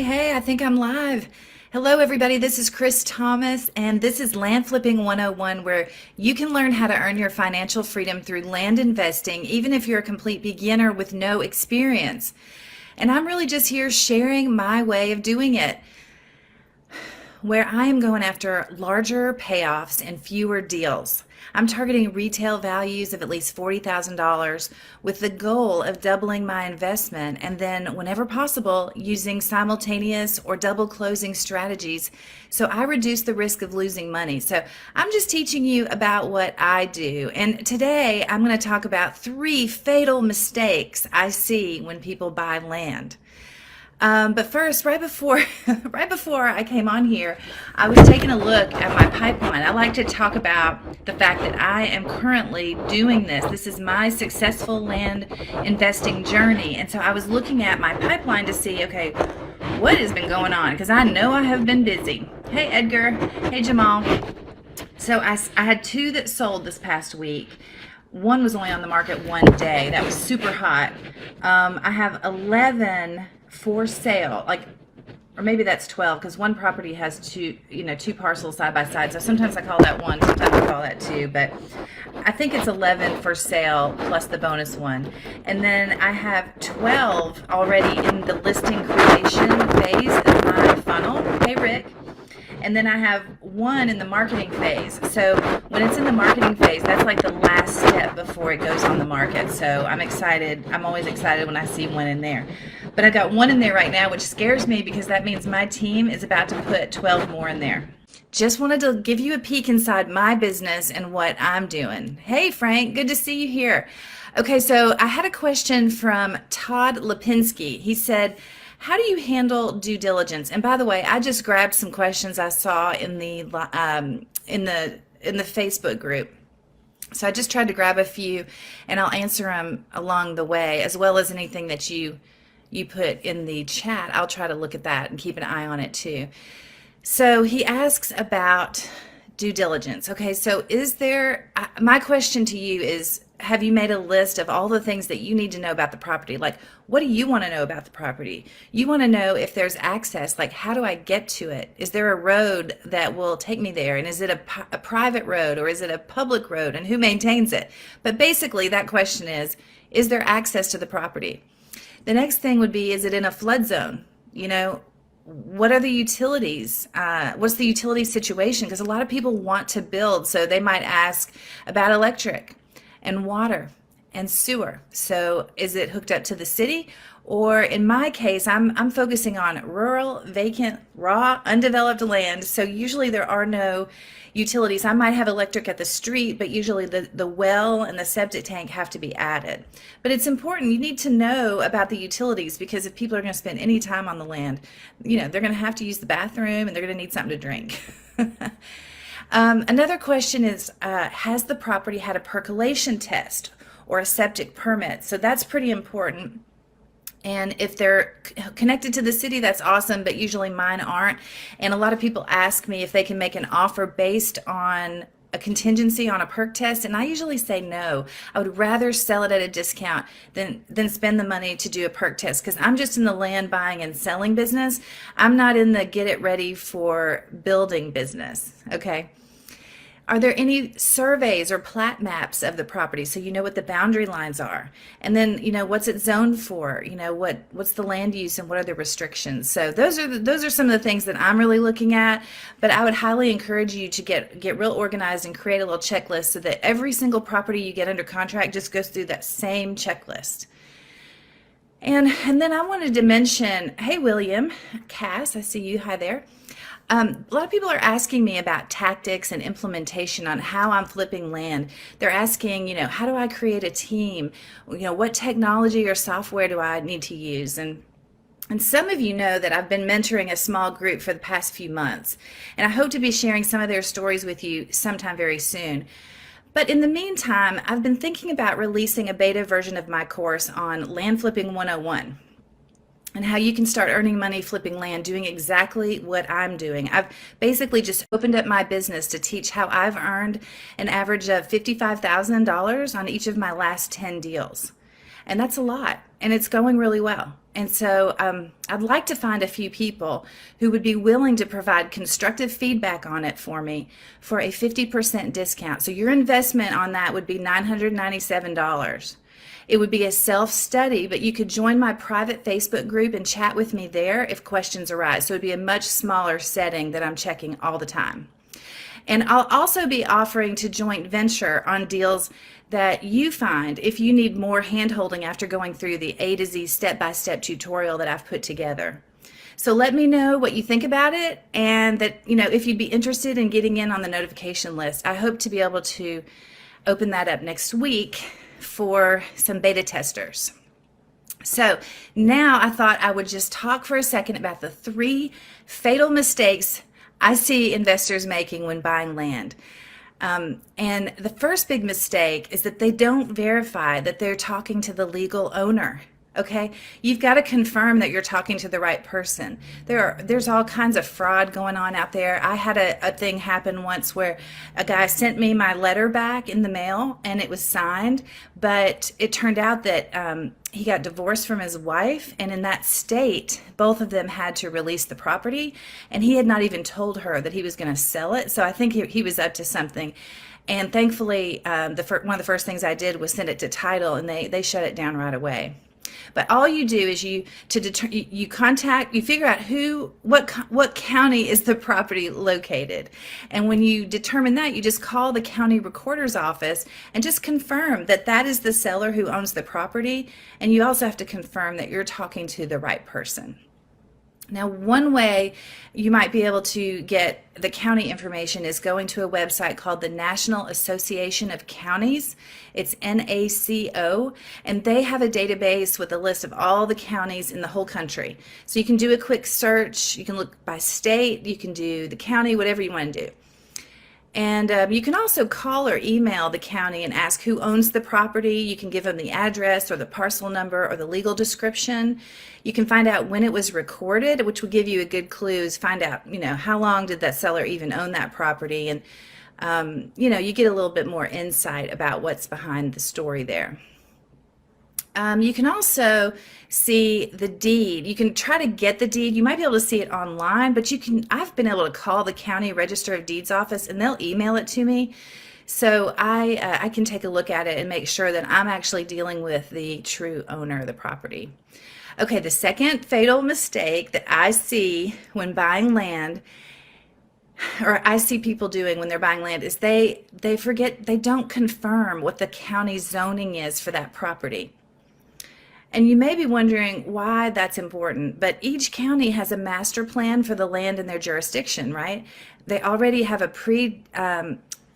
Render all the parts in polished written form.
Hey, I think I'm live. Hello, everybody. This is Chris Thomas, and this is Land Flipping 101, where you can learn how to earn your financial freedom through land investing, even if you're a complete beginner with no experience. And I'm really just here sharing my way of doing it, where I am going after larger payoffs and fewer deals. I'm targeting retail values of at least $40,000 with the goal of doubling my investment and then, whenever possible, using simultaneous or double closing strategies so I reduce the risk of losing money. So I'm just teaching you about what I do. And today I'm going to talk about 3 fatal mistakes I see when people buy land. But first, right before right before I came on here, I was taking a look at my pipeline. I like to talk about the fact that I am currently doing this. This is my successful land investing journey. And so I was looking at my pipeline to see, okay, what has been going on? Because I know I have been busy. Hey, Edgar. Hey, Jamal. So I had 2 that sold this past week. One was only on the market one day. That was super hot. I have 11 for sale, or maybe that's 12, because one property has two parcels side by side. So sometimes I call that one, sometimes I call that 2, but I think it's 11 for sale plus the bonus one. And then I have 12 already in the listing creation phase of my funnel. Hey, Rick. And then I have 1 in the marketing phase. So when it's in the marketing phase, that's like the last step before it goes on the market. So I'm excited. I'm always excited when I see 1 in there. But I got 1 in there right now, which scares me because that means my team is about to put 12 more in there. Just wanted to give you a peek inside my business and what I'm doing. Hey, Frank, good to see you here. Okay, so I had a question from Todd Lipinski. He said, how do you handle due diligence? And by the way, I just grabbed some questions I saw in the Facebook group. So I just tried to grab a few, and I'll answer them along the way, as well as anything that you put in the chat. I'll try to look at that and keep an eye on it too. So he asks about due diligence. Okay, so my question to you is, have you made a list of all the things that you need to know about the property? Like, what do you want to know about the property? You want to know if there's access, like how do I get to it? Is there a road that will take me there? And is it a private road or is it a public road, and who maintains it? But basically that question is there access to the property? The next thing would be, is it in a flood zone? What are the utilities? What's the utility situation? Because a lot of people want to build, so they might ask about electric and water and sewer. So is it hooked up to the city? Or in my case, I'm focusing on rural, vacant, raw, undeveloped land. So usually there are no utilities. I might have electric at the street, but usually the well and the septic tank have to be added. But it's important, you need to know about the utilities, because if people are going to spend any time on the land, they're going to have to use the bathroom and they're going to need something to drink. Another question is, has the property had a percolation test or a septic permit? So that's pretty important. And if they're connected to the city, that's awesome, but usually mine aren't. And a lot of people ask me if they can make an offer based on a contingency on a perk test, and I usually say no. I would rather sell it at a discount than spend the money to do a perk test, because I'm just in the land buying and selling business. I'm not in the get it ready for building business, okay? Are there any surveys or plat maps of the property so you know what the boundary lines are? And then, what's it zoned for? What's the land use and what are the restrictions? So those are some of the things that I'm really looking at, but I would highly encourage you to get real organized and create a little checklist so that every single property you get under contract just goes through that same checklist. And then I wanted to mention, hey, William, Cass, I see you, hi there. A lot of people are asking me about tactics and implementation on how I'm flipping land. They're asking, how do I create a team? What technology or software do I need to use? And some of you know that I've been mentoring a small group for the past few months, and I hope to be sharing some of their stories with you sometime very soon. But in the meantime, I've been thinking about releasing a beta version of my course on Land Flipping 101. And how you can start earning money flipping land doing exactly what I'm doing. I've basically just opened up my business to teach how I've earned an average of $55,000 on each of my last 10 deals. And that's a lot, and it's going really well. And so I'd like to find a few people who would be willing to provide constructive feedback on it for me for a 50% discount. So your investment on that would be $997. It would be a self-study, but you could join my private Facebook group and chat with me there if questions arise. So it would be a much smaller setting that I'm checking all the time. And I'll also be offering to joint venture on deals that you find if you need more handholding after going through the A to Z step-by-step tutorial that I've put together. So let me know what you think about it, and that, if you'd be interested in getting in on the notification list. I hope to be able to open that up next week for some beta testers. So now I thought I would just talk for a second about the 3 fatal mistakes I see investors making when buying land. And the first big mistake is that they don't verify that they're talking to the legal owner. Okay, you've got to confirm that you're talking to the right person. There's all kinds of fraud going on out there. I had a thing happen once where a guy sent me my letter back in the mail and it was signed, but it turned out that he got divorced from his wife, and in that state, both of them had to release the property, and he had not even told her that he was going to sell it. So I think he was up to something. And thankfully, one of the first things I did was send it to title, and they shut it down right away. But all you do is you figure out what county is the property located. And when you determine that, you just call the county recorder's office and just confirm that that is the seller who owns the property. And you also have to confirm that you're talking to the right person. Now, one way you might be able to get the county information is going to a website called the National Association of Counties. It's NACO, and they have a database with a list of all the counties in the whole country. So you can do a quick search, you can look by state, you can do the county, whatever you want to do. And you can also call or email the county and ask who owns the property. You can give them the address or the parcel number or the legal description. You can find out when it was recorded, which will give you a good clue. Find out, how long did that seller even own that property, and you get a little bit more insight about what's behind the story there. You can also see the deed. You can try to get the deed. You might be able to see it online, but I've been able to call the county register of deeds office and they'll email it to me. So I can take a look at it and make sure that I'm actually dealing with the true owner of the property. Okay, the second fatal mistake that I see when buying land, or I see people doing when they're buying land, is they don't confirm what the county zoning is for that property. And you may be wondering why that's important, but each county has a master plan for the land in their jurisdiction, right? They already have a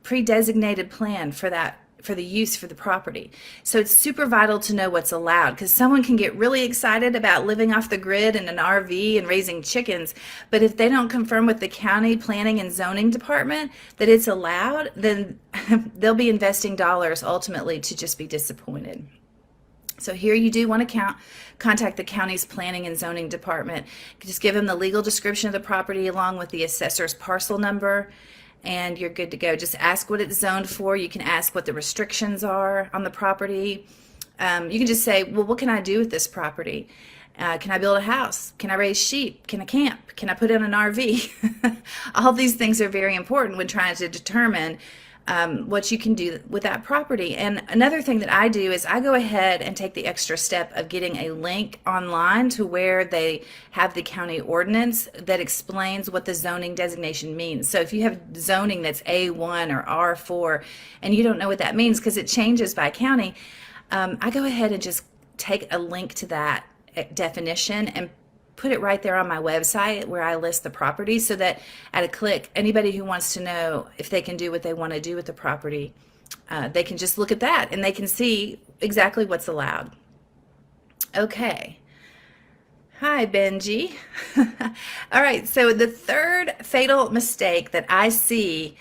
pre-designated plan for the use for the property. So it's super vital to know what's allowed, because someone can get really excited about living off the grid in an RV and raising chickens, but if they don't confirm with the county planning and zoning department that it's allowed, then they'll be investing dollars ultimately to just be disappointed. So here you do want to contact the county's planning and zoning department. Just give them the legal description of the property along with the assessor's parcel number, and you're good to go. Just ask what it's zoned for. You can ask what the restrictions are on the property. You can just say, well, what can I do with this property? Can I build a house? Can I raise sheep? Can I camp? Can I put in an RV? All these things are very important when trying to determine what you can do with that property. And another thing that I do is I go ahead and take the extra step of getting a link online to where they have the county ordinance that explains what the zoning designation means. So if you have zoning that's A1 or R4 and you don't know what that means because it changes by county, I go ahead and just take a link to that definition and put it right there on my website where I list the property, so that at a click, anybody who wants to know if they can do what they want to do with the property, they can just look at that and they can see exactly what's allowed. Okay. Hi, Benji. All right, so the third fatal mistake that I see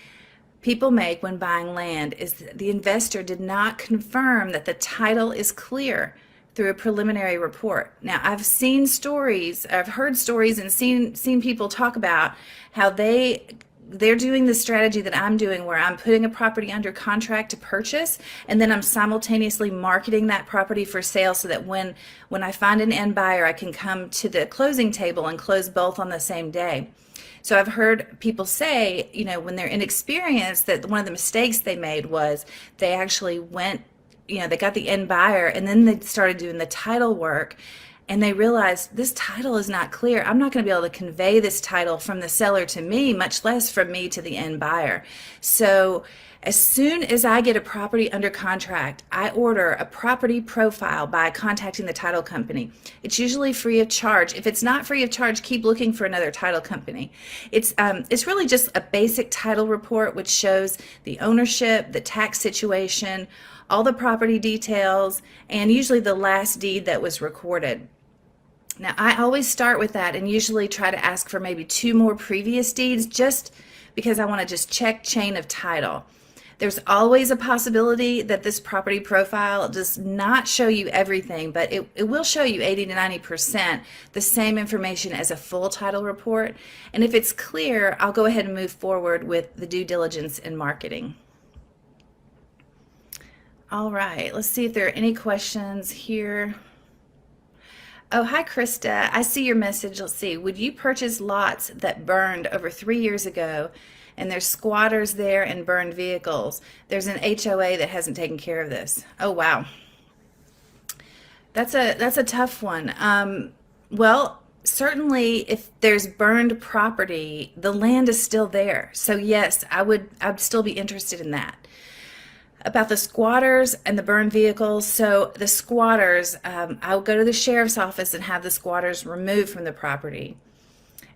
people make when buying land is the investor did not confirm that the title is clear through a preliminary report. Now, I've heard stories and seen people talk about how they they're doing the strategy that I'm doing, where I'm putting a property under contract to purchase, and then I'm simultaneously marketing that property for sale, so that when I find an end buyer, I can come to the closing table and close both on the same day. So I've heard people say, when they're inexperienced, that one of the mistakes they made was they actually went, they got the end buyer, and then they started doing the title work, and they realized this title is not clear. I'm not going to be able to convey this title from the seller to me, much less from me to the end buyer. So as soon as I get a property under contract, I order a property profile by contacting the title company. It's usually free of charge. If it's not free of charge, keep looking for another title company. It's really just a basic title report, which shows the ownership, the tax situation, all the property details, and usually the last deed that was recorded. Now, I always start with that and usually try to ask for maybe 2 more previous deeds, just because I want to just check chain of title. There's always a possibility that this property profile does not show you everything, but it will show you 80 to 90% the same information as a full title report. And if it's clear, I'll go ahead and move forward with the due diligence and marketing. All right, let's see if there are any questions here. Oh, hi, Krista. I see your message. Let's see. Would you purchase lots that burned over 3 years ago, and there's squatters there and burned vehicles? There's an HOA that hasn't taken care of this. Oh, wow. That's a tough one. Well, certainly if there's burned property, the land is still there. So yes, I'd still be interested in that. About the squatters and the burned vehicles, so the squatters, I'll go to the sheriff's office and have the squatters removed from the property.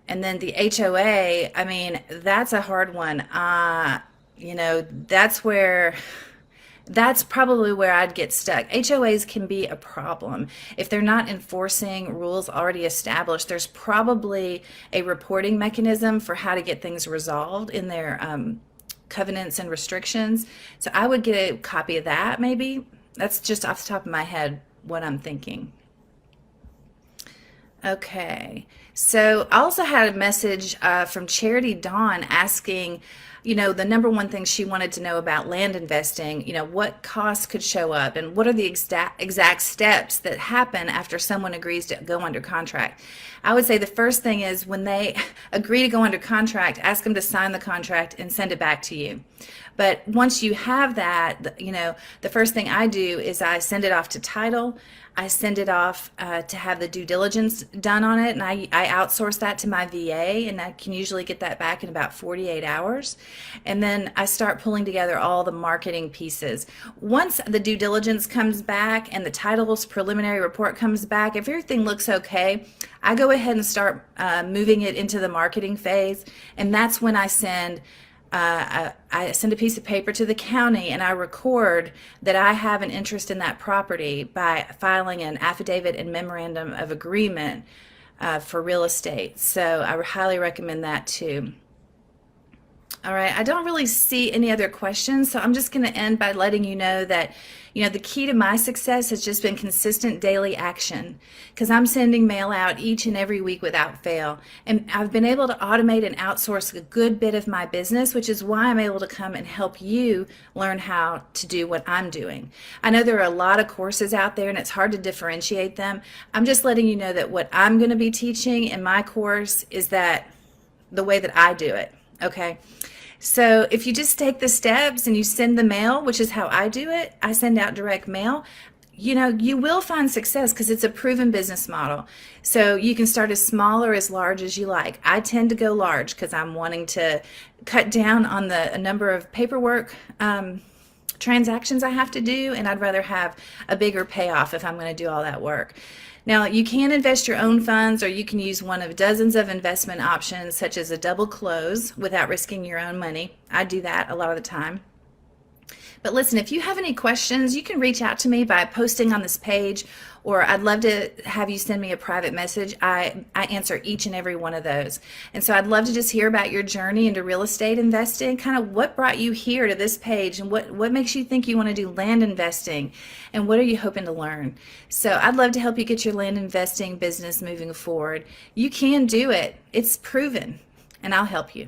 And then the HOA, I mean, that's a hard one. That's probably where I'd get stuck. HOAs can be a problem. If they're not enforcing rules already established, there's probably a reporting mechanism for how to get things resolved in their covenants and restrictions. So I would get a copy of that, maybe. That's just off the top of my head what I'm thinking. Okay, so I also had a message from Charity Dawn asking, the number one thing she wanted to know about land investing, what costs could show up, and what are the exact steps that happen after someone agrees to go under contract. I would say the first thing is, when they agree to go under contract, ask them to sign the contract and send it back to you. But once you have that, the first thing I do is I send it off to title. I send it off to have the due diligence done on it, and I outsource that to my VA, and I can usually get that back in about 48 hours. And then I start pulling together all the marketing pieces. Once the due diligence comes back and the title's preliminary report comes back, if everything looks okay, I go ahead and start moving it into the marketing phase, and that's when I send a piece of paper to the county, and I record that I have an interest in that property by filing an affidavit and memorandum of agreement for real estate. So I highly recommend that too. All right, I don't really see any other questions, so I'm just going to end by letting you know that, the key to my success has just been consistent daily action, because I'm sending mail out each and every week without fail. And I've been able to automate and outsource a good bit of my business, which is why I'm able to come and help you learn how to do what I'm doing. I know there are a lot of courses out there, and it's hard to differentiate them. I'm just letting you know that what I'm going to be teaching in my course is that the way that I do it, okay? So if you just take the steps and you send the mail, which is how I do it, I send out direct mail, you will find success, because it's a proven business model. So you can start as small or as large as you like. I tend to go large because I'm wanting to cut down on the number of paperwork transactions I have to do, and I'd rather have a bigger payoff if I'm going to do all that work. Now, you can invest your own funds, or you can use one of dozens of investment options, such as a double close, without risking your own money. I do that a lot of the time. But listen, if you have any questions, you can reach out to me by posting on this page, or I'd love to have you send me a private message. I answer each and every one of those. And so I'd love to just hear about your journey into real estate investing, kind of what brought you here to this page, and what makes you think you want to do land investing, and what are you hoping to learn. So I'd love to help you get your land investing business moving forward. You can do it. It's proven, and I'll help you.